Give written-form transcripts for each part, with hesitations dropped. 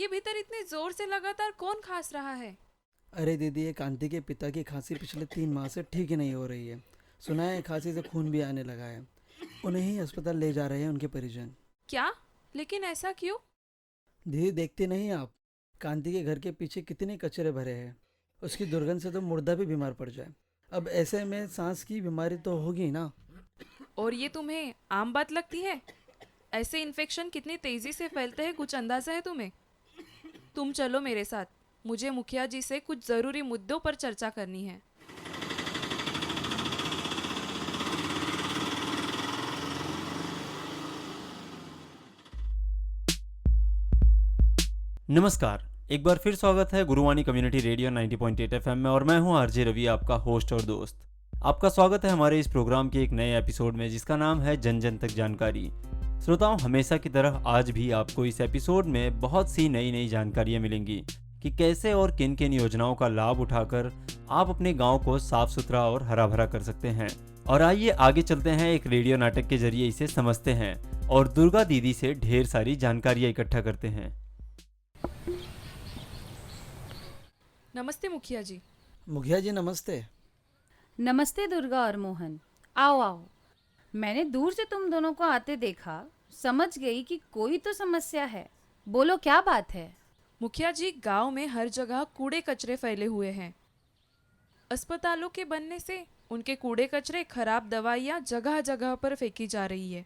ये भीतर इतने जोर से लगातार कौन खांस रहा है? अरे दीदी, ये कांति के पिता की खांसी पिछले 3 माह से ठीक ही नहीं हो रही है। सुना है खांसी से खून भी आने लगा है। उन्हें ही अस्पताल ले जा रहे हैं उनके परिजन। क्या? लेकिन ऐसा क्यों? दीदी, देखते नहीं आप, कांति के घर के पीछे कितने कचरे भरे हैं। उसकी दुर्गंध से तो मुर्दा भी बीमार पड़ जाए। अब ऐसे में सांस की बीमारी तो होगी ना। और ये तुम्हें आम बात लगती है? ऐसे इन्फेक्शन कितनी तेजी से फैलते हैं, कुछ अंदाजा है तुम्हें? तुम चलो मेरे साथ, मुझे मुखिया जी से कुछ जरूरी मुद्दों पर चर्चा करनी है। नमस्कार। एक बार फिर स्वागत है गुरुवाणी कम्युनिटी रेडियो 90.8 एफएम में और मैं हूं आरजे रवि, आपका होस्ट और दोस्त। आपका स्वागत है हमारे इस प्रोग्राम के एक नए एपिसोड में जिसका नाम है जन जन तक जानकारी। श्रोताओं, हमेशा की तरह आज भी आपको इस एपिसोड में बहुत सी नई नई जानकारियां मिलेंगी कि कैसे और किन किन योजनाओं का लाभ उठाकर आप अपने गाँव को साफ सुथरा और हरा भरा कर सकते हैं। और आइए आगे चलते हैं, एक रेडियो नाटक के जरिए इसे समझते हैं और दुर्गा दीदी से ढेर सारी जानकारियां इकट्ठा करते हैं। नमस्ते मुखिया जी। मुखिया जी नमस्ते। नमस्ते दुर्गा और मोहन। आओ आओ। मैंने दूर से तुम दोनों को आते देखा, समझ गई कि कोई तो समस्या है। बोलो क्या बात है? मुखिया जी, गांव में हर जगह कूड़े कचरे फैले हुए हैं। अस्पतालों के बनने से उनके कूड़े कचरे, खराब दवाइयाँ जगह जगह पर फेंकी जा रही है।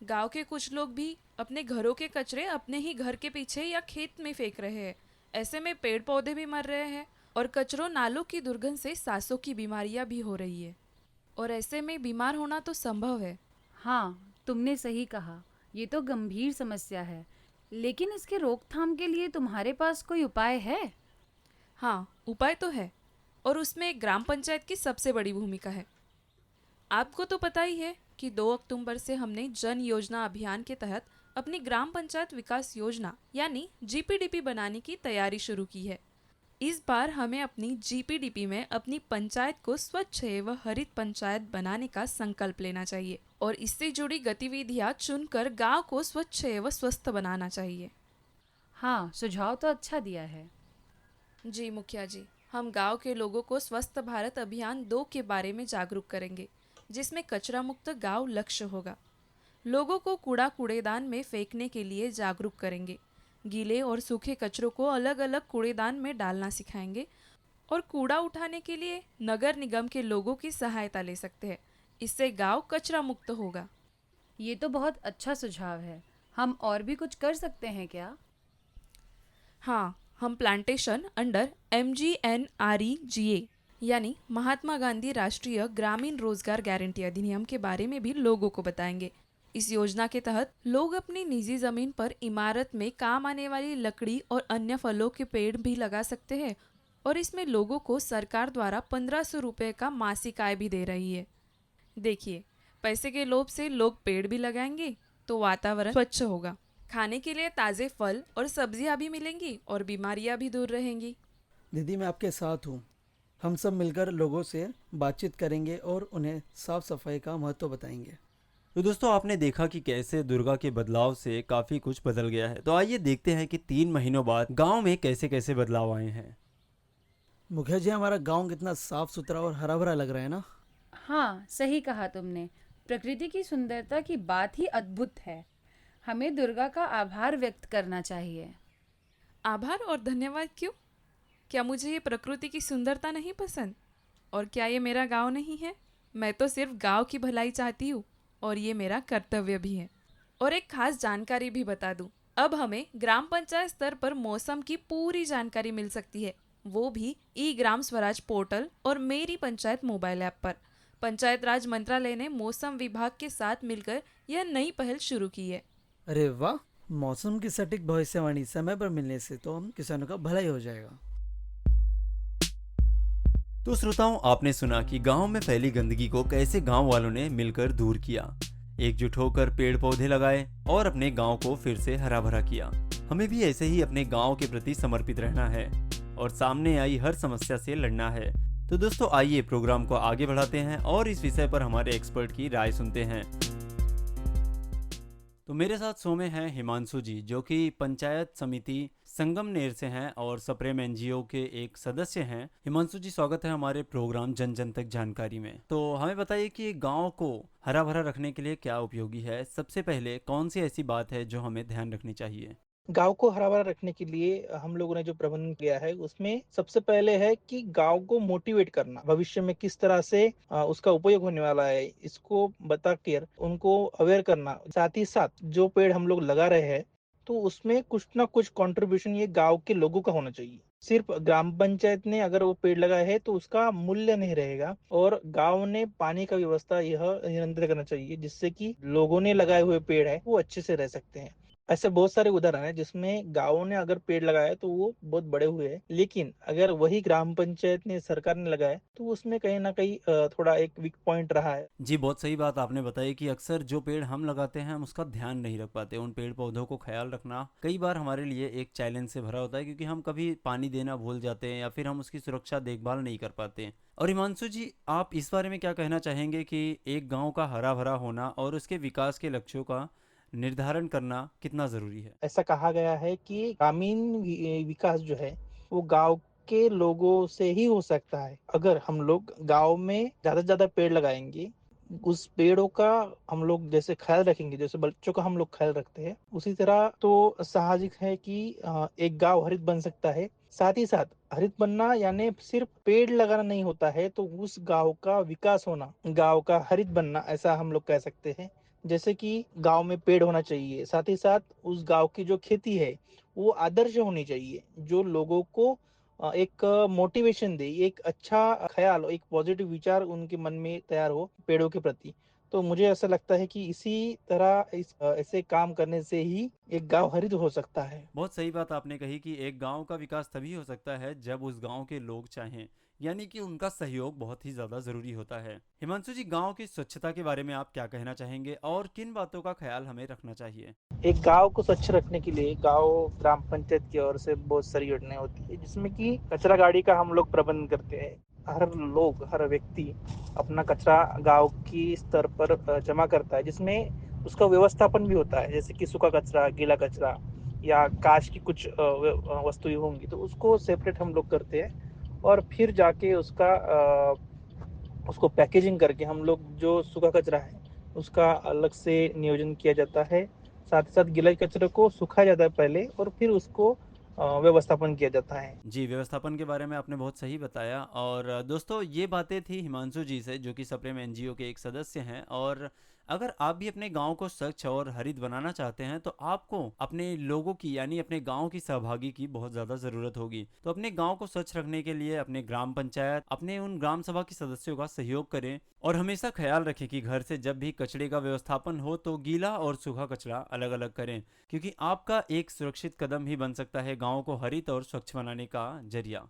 गांव के कुछ लोग भी अपने घरों के कचरे अपने ही घर के पीछे या खेत में फेंक रहे हैं। ऐसे में पेड़ पौधे भी मर रहे हैं और कचरों नालों की दुर्गंध से सांसों की बीमारियां भी हो रही है। और ऐसे में बीमार होना तो संभव है। हाँ, तुमने सही कहा। ये तो गंभीर समस्या है, लेकिन इसके रोकथाम के लिए तुम्हारे पास कोई उपाय है? हाँ, उपाय तो है, और उसमें ग्राम पंचायत की सबसे बड़ी भूमिका है। आपको तो पता ही है कि 2 अक्टूबर से हमने जन योजना अभियान के तहत अपनी ग्राम पंचायत विकास योजना यानी जीपीडीपी बनाने की तैयारी शुरू की है। इस बार हमें अपनी जीपीडीपी में अपनी पंचायत को स्वच्छ एवं हरित पंचायत बनाने का संकल्प लेना चाहिए और इससे जुड़ी गतिविधियां चुनकर गांव को स्वच्छ एवं स्वस्थ बनाना चाहिए। हाँ, सुझाव तो अच्छा दिया है। जी मुखिया जी, हम गांव के लोगों को स्वस्थ भारत अभियान 2 के बारे में जागरूक करेंगे, जिसमें कचरा मुक्त गांव लक्ष्य होगा। लोगों को कूड़ा कूड़ेदान में फेंकने के लिए जागरूक करेंगे। गीले और सूखे कचरों को अलग अलग कूड़ेदान में डालना सिखाएंगे और कूड़ा उठाने के लिए नगर निगम के लोगों की सहायता ले सकते हैं। इससे गांव कचरा मुक्त होगा। ये तो बहुत अच्छा सुझाव है। हम और भी कुछ कर सकते हैं क्या? हाँ, हम प्लांटेशन अंडर MGNREGA यानी महात्मा गांधी राष्ट्रीय ग्रामीण रोजगार गारंटी अधिनियम के बारे में भी लोगों को बताएंगे। इस योजना के तहत लोग अपनी निजी जमीन पर इमारत में काम आने वाली लकड़ी और अन्य फलों के पेड़ भी लगा सकते हैं और इसमें लोगों को सरकार द्वारा 1500 रुपये का मासिक आय भी दे रही है। देखिए, पैसे के लोभ से लोग पेड़ भी लगाएंगे तो वातावरण स्वच्छ होगा, खाने के लिए ताज़े फल और सब्जियां भी मिलेंगी और बीमारियां भी दूर रहेंगी। दीदी, मैं आपके साथ हूँ। हम सब मिलकर लोगों से बातचीत करेंगे और उन्हें साफ सफाई का महत्व बताएंगे। तो दोस्तों, आपने देखा कि कैसे दुर्गा के बदलाव से काफ़ी कुछ बदल गया है। तो आइए देखते हैं कि 3 महीनों बाद गांव में कैसे कैसे बदलाव आए हैं। मुखिया जी, हमारा गांव कितना साफ सुथरा और हरा भरा लग रहा है ना। हाँ, सही कहा तुमने। प्रकृति की सुंदरता की बात ही अद्भुत है। हमें दुर्गा का आभार व्यक्त करना चाहिए। आभार और धन्यवाद क्यों? क्या मुझे ये प्रकृति की सुंदरता नहीं पसंद? और क्या ये मेरा गांव नहीं है? मैं तो सिर्फ गांव की भलाई चाहती हूँ और ये मेरा कर्तव्य भी है। और एक खास जानकारी भी बता दूं, अब हमें ग्राम पंचायत स्तर पर मौसम की पूरी जानकारी मिल सकती है, वो भी ई ग्राम स्वराज पोर्टल और मेरी पंचायत मोबाइल ऐप पर। पंचायत राज मंत्रालय ने मौसम विभाग के साथ मिलकर यह नई पहल शुरू की है। अरे वाह, मौसम की सटीक भविष्यवाणी समय पर मिलने से तो हम किसानों का भला ही हो जाएगा। तो श्रोताओं, आपने सुना कि गांव में फैली गंदगी को कैसे गांव वालों ने मिलकर दूर किया, एकजुट होकर पेड़ पौधे लगाए और अपने गांव को फिर से हरा भरा किया। हमें भी ऐसे ही अपने गांव के प्रति समर्पित रहना है और सामने आई हर समस्या से लड़ना है। तो दोस्तों, आइए प्रोग्राम को आगे बढ़ाते हैं और इस विषय पर हमारे एक्सपर्ट की राय सुनते हैं। तो मेरे साथ शो में हैं हिमांशु जी, जो कि पंचायत समिति संगमनेर से हैं और सप्रेम एनजीओ के एक सदस्य हैं। हिमांशु जी, स्वागत है हमारे प्रोग्राम जन जन तक जानकारी में। तो हमें बताइए कि गांव को हरा भरा रखने के लिए क्या उपयोगी है। सबसे पहले कौन सी ऐसी बात है जो हमें ध्यान रखनी चाहिए? गाँव को हरा-भरा रखने के लिए हम लोगों ने जो प्रबंधन किया है उसमें सबसे पहले है कि गाँव को मोटिवेट करना। भविष्य में किस तरह से उसका उपयोग होने वाला है इसको बताकर उनको अवेयर करना। साथ ही साथ जो पेड़ हम लोग लगा रहे हैं तो उसमें कुछ ना कुछ कंट्रीब्यूशन ये गाँव के लोगों का होना चाहिए। सिर्फ ग्राम पंचायत ने अगर वो पेड़ लगाए है तो उसका मूल्य नहीं रहेगा और गाँव ने पानी का व्यवस्था यह निरंतर करना चाहिए जिससे कि लोगों ने लगाए हुए पेड़ है वो अच्छे से रह सकते हैं। ऐसे बहुत सारे उदाहरण हैं जिसमें गाँवों ने अगर पेड़ लगाया तो वो बहुत बड़े हुए हैं, लेकिन अगर वही ग्राम पंचायत ने सरकार ने लगाया तो उसमें कहीं ना कहीं थोड़ा एक वीक पॉइंट रहा है। जी, बहुत सही बात आपने बताई कि अक्सर जो पेड़ हम लगाते हैं हम उसका ध्यान नहीं रख पाते। उन पेड़ पौधों को ख्याल रखना कई बार हमारे लिए एक चैलेंज से भरा होता है, क्योंकि हम कभी पानी देना भूल जाते हैं या फिर हम उसकी सुरक्षा देखभाल नहीं कर पाते हैं। और हिमांशु जी, आप इस बारे में क्या कहना चाहेंगे कि एक गाँव का हरा भरा होना और उसके विकास के लक्ष्यों का निर्धारण करना कितना जरूरी है? ऐसा कहा गया है कि ग्रामीण विकास जो है वो गांव के लोगों से ही हो सकता है। अगर हम लोग गांव में ज्यादा से ज्यादा पेड़ लगाएंगे, उस पेड़ों का हम लोग जैसे ख्याल रखेंगे, जैसे बच्चों का हम लोग ख्याल रखते हैं, उसी तरह तो साहजिक है कि एक गांव हरित बन सकता है। साथ ही साथ हरित बनना यानी सिर्फ पेड़ लगाना नहीं होता है, तो उस गांव का विकास होना, गांव का हरित बनना, ऐसा हम लोग कह सकते हैं। जैसे कि गांव में पेड़ होना चाहिए, साथ ही साथ उस गांव की जो खेती है वो आदर्श होनी चाहिए, जो लोगों को एक मोटिवेशन दे, एक अच्छा ख्याल, एक पॉजिटिव विचार उनके मन में तैयार हो पेड़ों के प्रति। तो मुझे ऐसा लगता है कि इसी तरह ऐसे काम करने से ही एक गांव हरित हो सकता है। बहुत सही बात आपने कही कि एक गांव का विकास तभी हो सकता है जब उस गांव के लोग चाहें, यानी कि उनका सहयोग बहुत ही ज्यादा जरूरी होता है। हिमांशु जी, गांव की स्वच्छता के बारे में आप क्या कहना चाहेंगे और किन बातों का ख्याल हमें रखना चाहिए? एक गांव को स्वच्छ रखने के लिए गांव ग्राम पंचायत की ओर से बहुत सारी योजनाएं होती है, जिसमें कि कचरा गाड़ी का हम लोग प्रबंध करते हैं। हर व्यक्ति अपना कचरा गांव की स्तर पर जमा करता है, जिसमें उसका व्यवस्थापन भी होता है। जैसे कि सूखा कचरा, गीला कचरा या कांच की कुछ वस्तुएं होंगी तो उसको सेपरेट हम लोग करते हैं और फिर जाके उसको पैकेजिंग करके हम लोग जो सूखा कचरा है उसका अलग से नियोजन किया जाता है। साथ ही साथ गीला कचरे को सुखाया जाता है पहले और फिर उसको व्यवस्थापन किया जाता है। जी, व्यवस्थापन के बारे में आपने बहुत सही बताया। और दोस्तों, ये बातें थी हिमांशु जी से, जो कि सप्रेम एनजीओ के एक सदस्य हैं। और अगर आप भी अपने गांव को स्वच्छ और हरित बनाना चाहते हैं तो आपको अपने लोगों की, यानी अपने गांव की सहभागी की बहुत ज़्यादा ज़रूरत होगी। तो अपने गांव को स्वच्छ रखने के लिए अपने ग्राम पंचायत, अपने उन ग्राम सभा के सदस्यों का सहयोग करें और हमेशा ख्याल रखें कि घर से जब भी कचरे का व्यवस्थापन हो तो गीला और सूखा कचरा अलग अलग करें, क्योंकि आपका एक सुरक्षित कदम ही बन सकता है गाँव को हरित और स्वच्छ बनाने का जरिया।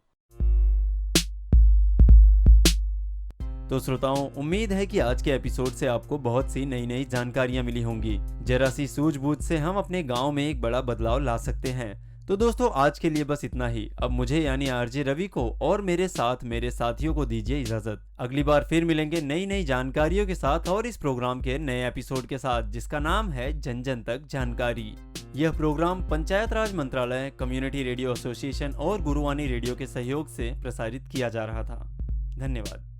तो श्रोताओं, उम्मीद है कि आज के एपिसोड से आपको बहुत सी नई नई जानकारियां मिली होंगी। जरा सी सूझबूझ से हम अपने गांव में एक बड़ा बदलाव ला सकते हैं। तो दोस्तों, आज के लिए बस इतना ही। अब मुझे यानी आरजे रवि को और मेरे साथ मेरे साथियों को दीजिए इजाजत। अगली बार फिर मिलेंगे नई नई जानकारियों के साथ और इस प्रोग्राम के नए एपिसोड के साथ, जिसका नाम है जन जन तक जानकारी। यह प्रोग्राम पंचायत राज मंत्रालय, कम्युनिटी रेडियो एसोसिएशन और गुरुवाणी रेडियो के सहयोग से प्रसारित किया जा रहा था। धन्यवाद।